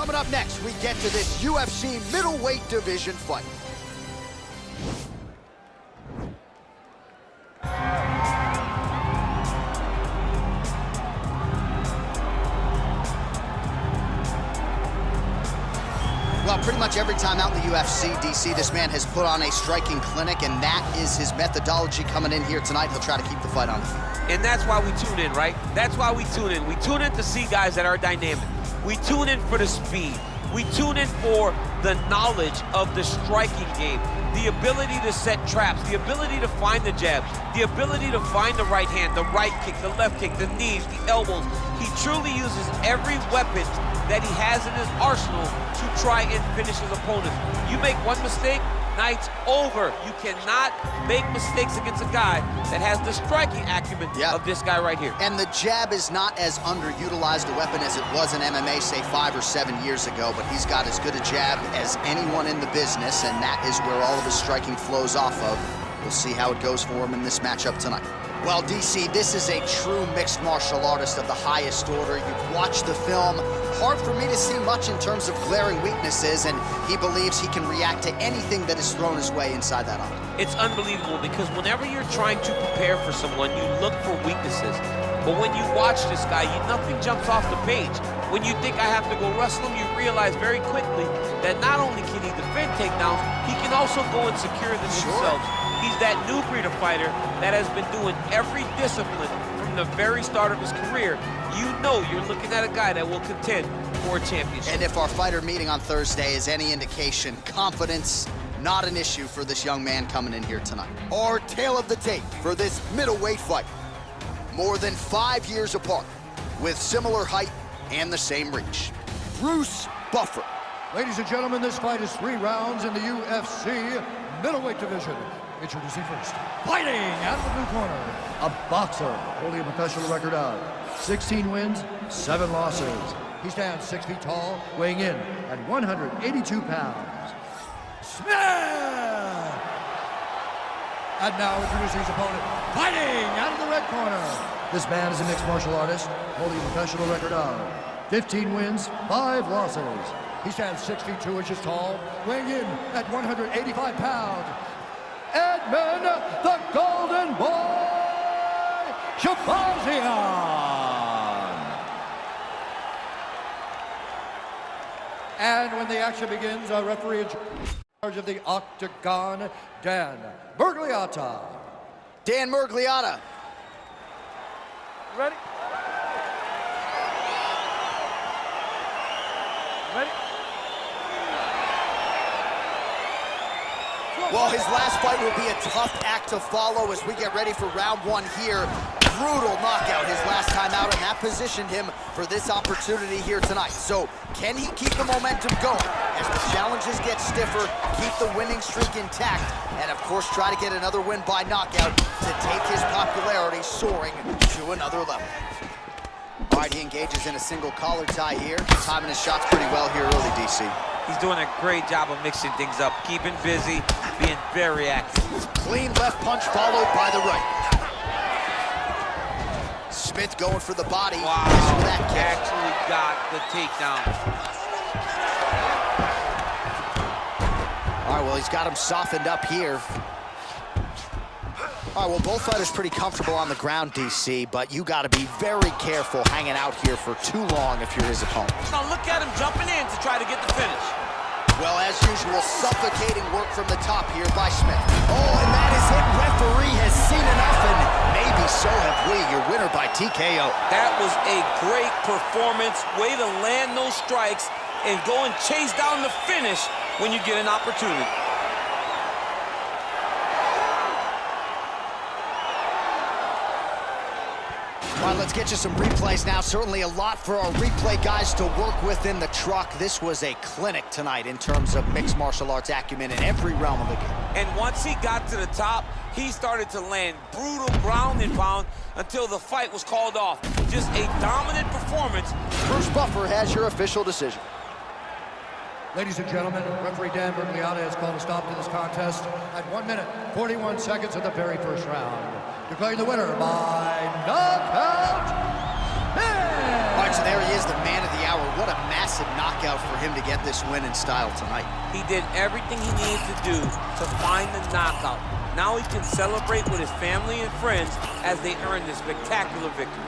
Coming up next, we get to this UFC middleweight division fight. Well, pretty much every time out in the UFC, DC, this man has put on a striking clinic, and that is his methodology coming in here tonight. He'll try to keep the fight on. And that's why we tune in, right? That's why we tune in. We tune in to see guys that are dynamic. We tune in for the speed. We tune in for the knowledge of the striking game, the ability to set traps, the ability to find the jabs, the ability to find the right hand, the right kick, the left kick, the knees, the elbows. He truly uses every weapon that he has in his arsenal to try and finish his opponents. You make one mistake, night's over. You cannot make mistakes against a guy that has the striking acumen of this guy right here. And the jab is not as underutilized a weapon as it was in MMA, say 5 or 7 years ago, but he's got as good a jab as anyone in the business, and that is where all of his striking flows off of. We'll see how it goes for him in this matchup tonight. Well, DC, this is a true mixed martial artist of the highest order. You've watched the film. Hard for me to see much in terms of glaring weaknesses, and he believes he can react to anything that is thrown his way inside that octagon. It's unbelievable because whenever you're trying to prepare for someone, you look for weaknesses. But when you watch this guy, nothing jumps off the page. When you think I have to go wrestle him, you realize very quickly that not only can he defend takedowns, he can also go and secure them himself. He's that new breed of fighter that has been doing every discipline from the very start of his career. You know you're looking at a guy that will contend for a championship. And if our fighter meeting on Thursday is any indication, confidence, not an issue for this young man coming in here tonight. Our tale of the tape for this middleweight fight. More than 5 years apart, with similar height and the same reach. Bruce Buffer. Ladies and gentlemen, this fight is 3 rounds in the UFC middleweight division. Introducing first, fighting out of the blue corner, a boxer holding a professional record of 16 wins, 7 losses. He stands 6 feet tall, weighing in at 182 pounds. Smith! And now introducing his opponent, fighting out of the red corner. This man is a mixed martial artist, holding a professional record of 15 wins, 5 losses. He stands 6 feet 2 inches tall, weighing in at 185 pounds. Edmund, the Golden Boy, Shabazian. And when the action begins, our referee in charge of the octagon, Dan Miragliotta. Dan Miragliotta. Ready? Ready? Well, his last fight will be a tough act to follow as we get ready for round 1 here. Brutal knockout his last time out, and that positioned him for this opportunity here tonight. So, can he keep the momentum going as the challenges get stiffer, keep the winning streak intact, and of course try to get another win by knockout to take his popularity soaring to another level. All right, he engages in a single collar tie here. Timing his shots pretty well here early, DC. He's doing a great job of mixing things up, keeping busy, being very active. Clean left punch followed by the right. Smith going for the body. Wow, that actually got the takedown. All right, well, he's got him softened up here. All right, well, both fighters pretty comfortable on the ground, DC, but you got to be very careful hanging out here for too long if you're his opponent. Now look at him jumping in to try to get the finish. Well, as usual, suffocating work from the top here by Smith. Oh, and that is it. Referee has seen enough, and maybe so have we. Your winner by TKO. That was a great performance. Way to land those strikes and go and chase down the finish when you get an opportunity. All right, let's get you some replays now. Certainly a lot for our replay guys to work with in the truck. This was a clinic tonight in terms of mixed martial arts acumen in every realm of the game. And once he got to the top, he started to land brutal ground and pound until the fight was called off. Just a dominant performance. Bruce Buffer has your official decision. Ladies and gentlemen, referee Dan Miragliotta has called a stop to this contest at 1 minute, 41 seconds of the very first round. Declaring the winner by knockout. All right, so there he is, the man of the hour, what a massive knockout for him to get this win in style tonight. He did everything he needed to do to find the knockout. Now he can celebrate with his family and friends as they earn this spectacular victory.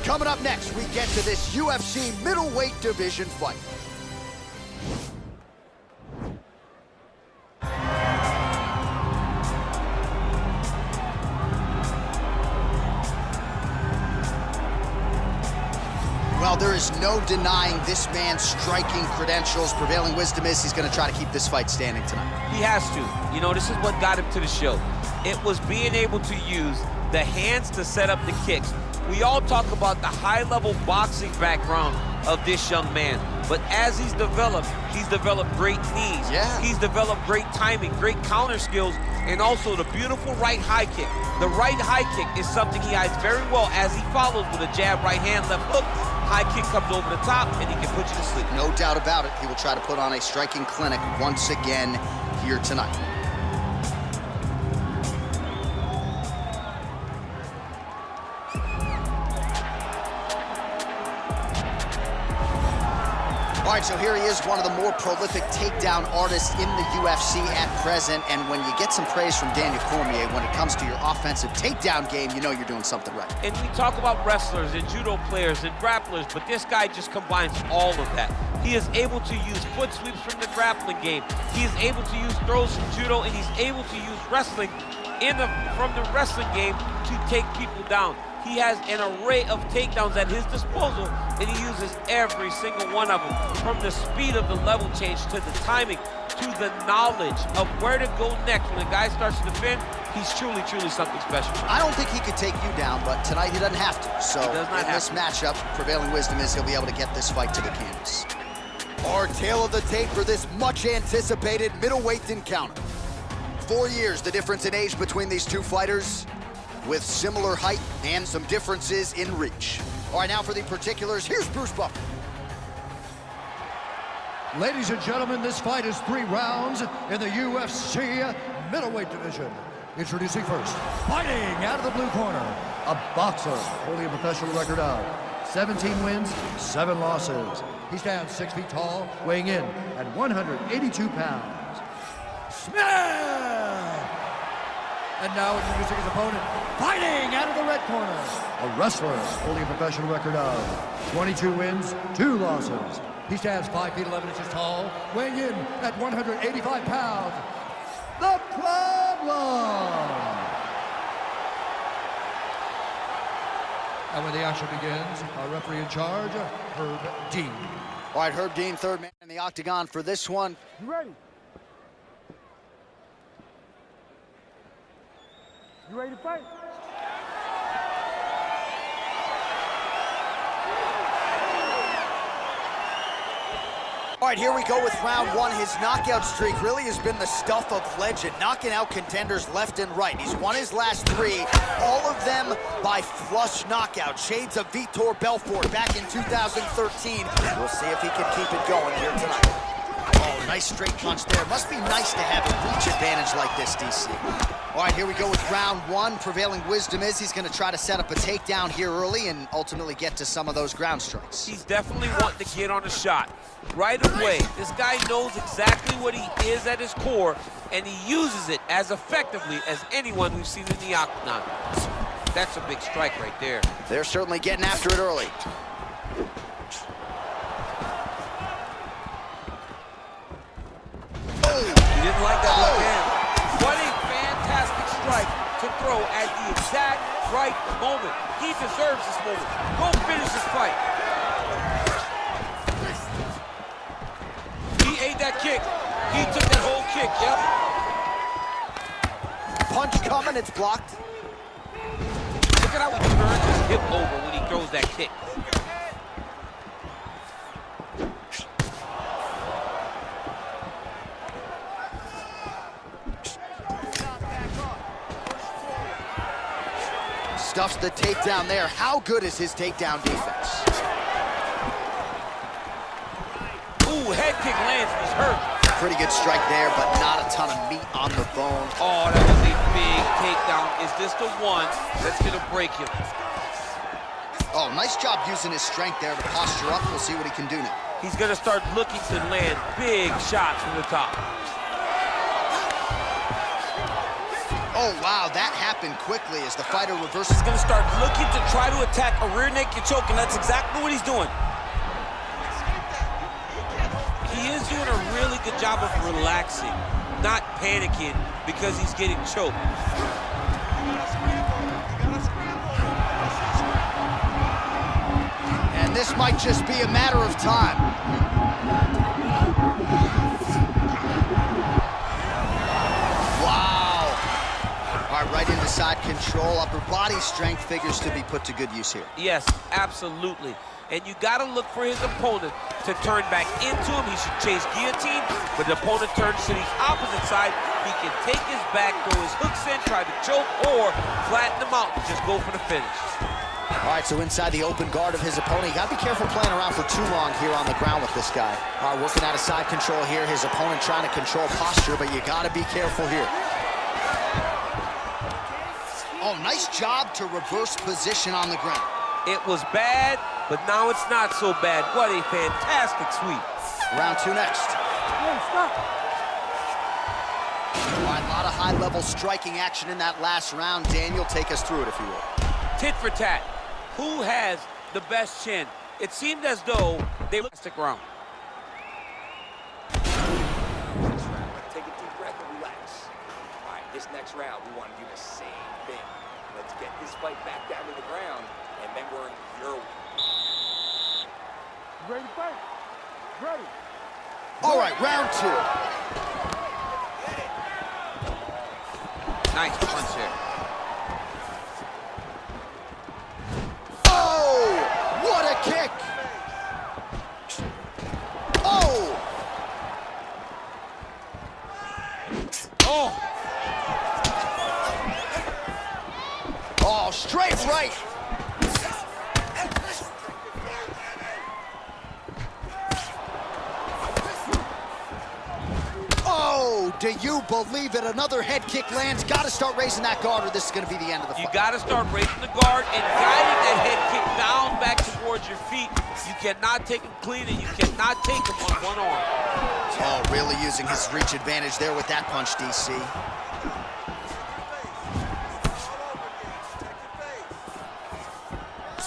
Coming up next, we get to this UFC middleweight division fight. Well, there is no denying this man's striking credentials. Prevailing wisdom is he's going to try to keep this fight standing tonight. He has to. You know, this is what got him to the show. It was being able to use the hands to set up the kicks. We all talk about the high-level boxing background of this young man, but as he's developed great knees. Yeah. He's developed great timing, great counter skills, and also the beautiful right high kick. The right high kick is something he hides very well as he follows with a jab, right hand, left hook. High kick comes over the top, and he can put you to sleep. No doubt about it. He will try to put on a striking clinic once again here tonight. All right, so here he is, one of the more prolific takedown artists in the UFC at present. And when you get some praise from Daniel Cormier, when it comes to your offensive takedown game, you know you're doing something right. And we talk about wrestlers and judo players and grapplers, but this guy just combines all of that. He is able to use foot sweeps from the grappling game. He is able to use throws from judo, and he's able to use wrestling from the wrestling game to take people down. He has an array of takedowns at his disposal, and he uses every single one of them. From the speed of the level change, to the timing, to the knowledge of where to go next. When a guy starts to defend, he's truly, truly something special. I don't think he could take you down, but tonight he doesn't have to. So in this matchup, prevailing wisdom is he'll be able to get this fight to the canvas. Our tail of the tape for this much-anticipated middleweight encounter. 4 years, the difference in age between these two fighters, with similar height and some differences in reach. All right, now for the particulars, here's Bruce Buffer. Ladies and gentlemen, this fight is 3 rounds in the UFC middleweight division. Introducing first, fighting out of the blue corner, a boxer holding a professional record of 17 wins, 7 losses. He stands 6 feet tall, weighing in at 182 pounds. Smith! And now introducing his opponent, fighting out of the red corner, a wrestler holding a professional record of 22 wins, 2 losses. He stands 5 feet 11 inches tall, weighing in at 185 pounds. The Problem! And when the action begins, our referee in charge, Herb Dean. All right, Herb Dean, third man in the octagon for this one. You ready? You ready to fight? All right, here we go with round one. His knockout streak really has been the stuff of legend, knocking out contenders left and right. He's won his last three, all of them by flush knockout. Shades of Vitor Belfort back in 2013. We'll see if he can keep it going here tonight. Oh, nice straight punch there. Must be nice to have a reach advantage like this, DC. All right, here we go with round one. Prevailing wisdom is he's going to try to set up a takedown here early and ultimately get to some of those ground strikes. He's definitely wanting to get on a shot right away. This guy knows exactly what he is at his core, and he uses it as effectively as anyone we've seen in the octagon. That's a big strike right there. They're certainly getting after it early. He didn't like that left hand. What a fantastic strike to throw at the exact right moment. He deserves this moment. Go finish this fight. He ate that kick. He took that whole kick, yep. Punch coming, it's blocked. Look at how he turns his hip over when he throws that kick. Stuffs the takedown there. How good is his takedown defense? Ooh, head kick lands, he's hurt. Pretty good strike there, but not a ton of meat on the bone. Oh, that was a big takedown. Is this the one that's gonna break him? Oh, nice job using his strength there to posture up. We'll see what he can do now. He's gonna start looking to land big shots from the top. Oh, wow, that happened quickly as the fighter reverses. He's gonna start looking to try to attack a rear naked choke, and that's exactly what he's doing. He is doing a really good job of relaxing, not panicking because he's getting choked. And this might just be a matter of time. Right into side control. Upper body strength figures to be put to good use here. Yes, absolutely. And you got to look for his opponent to turn back into him. He should chase guillotine, but the opponent turns to the opposite side. He can take his back, throw his hooks in, try to choke, or flatten him out and just go for the finish. All right, so inside the open guard of his opponent. You got to be careful playing around for too long here on the ground with this guy. All right, working out of side control here. His opponent trying to control posture, but you got to be careful here. Oh, nice job to reverse position on the ground. It was bad, but now it's not so bad. What a fantastic sweep. Round two next. Hey, stop. All right, a lot of high-level striking action in that last round. Daniel, take us through it, if you will. Tit for tat. Who has the best chin? It seemed as though they would stick around. Take a deep breath and relax. All right, this next round, we want to do the same thing. Let's get this fight back down to the ground, and then we're in your... You ready to fight? Ready. All right, round two. Nice punch there. Oh, what a kick. Oh. Oh. Oh, straight right. Oh, do you believe it? Another head kick lands. Got to start raising that guard or this is going to be the end of the fight. You got to start raising the guard and guiding that head kick down back towards your feet. You cannot take him clean and you cannot take him on one arm. Oh, really using his reach advantage there with that punch, DC.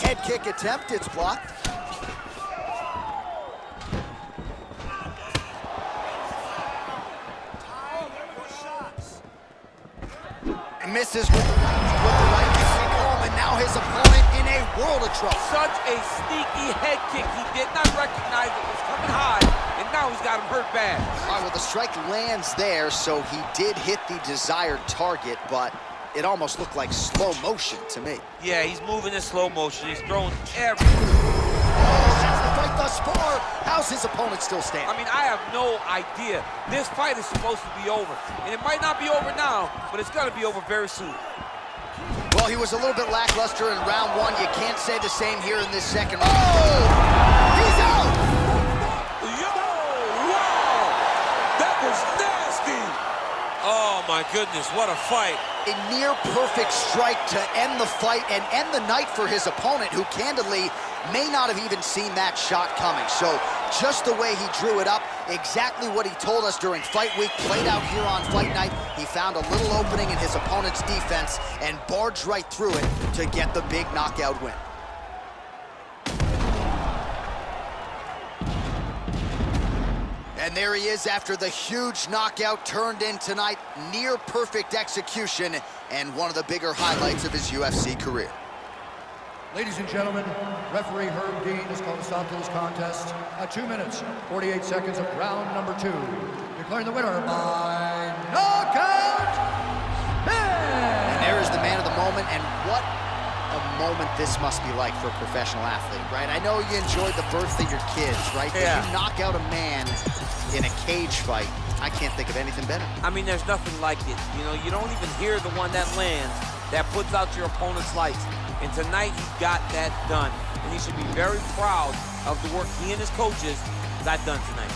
Head kick attempt, it's blocked. Misses with the right kick home, and now his opponent in a world of trouble. Such a sneaky head kick. He did not recognize it was coming high, and now he's got him hurt bad. All right, well, the strike lands there, so he did hit the desired target, but it almost looked like slow motion to me. Yeah, he's moving in slow motion. He's throwing everything. That's the fight thus far. How's his opponent still standing? I mean, I have no idea. This fight is supposed to be over, and it might not be over now, but it's going to be over very soon. Well, he was a little bit lackluster in round one. You can't say the same here in this second round. Oh! He's out! Yo! Wow! That was nasty! Oh, my goodness, what a fight. A near-perfect strike to end the fight and end the night for his opponent, who candidly may not have even seen that shot coming. So just the way he drew it up, exactly what he told us during fight week, played out here on fight night. He found a little opening in his opponent's defense and barged right through it to get the big knockout win. And there he is after the huge knockout turned in tonight. Near perfect execution and one of the bigger highlights of his UFC career. Ladies and gentlemen, referee Herb Dean has called a stop to this contest at 2 minutes, 48 seconds of round number 2. Declaring the winner by knockout, And there is the man of the moment, and what a moment this must be like for a professional athlete, right? I know you enjoyed the birth of your kids, right? Yeah. But you knock out a man in a cage fight, I can't think of anything better. I mean, there's nothing like it. You know, you don't even hear the one that lands, that puts out your opponent's lights. And tonight, he got that done. And he should be very proud of the work he and his coaches got done tonight.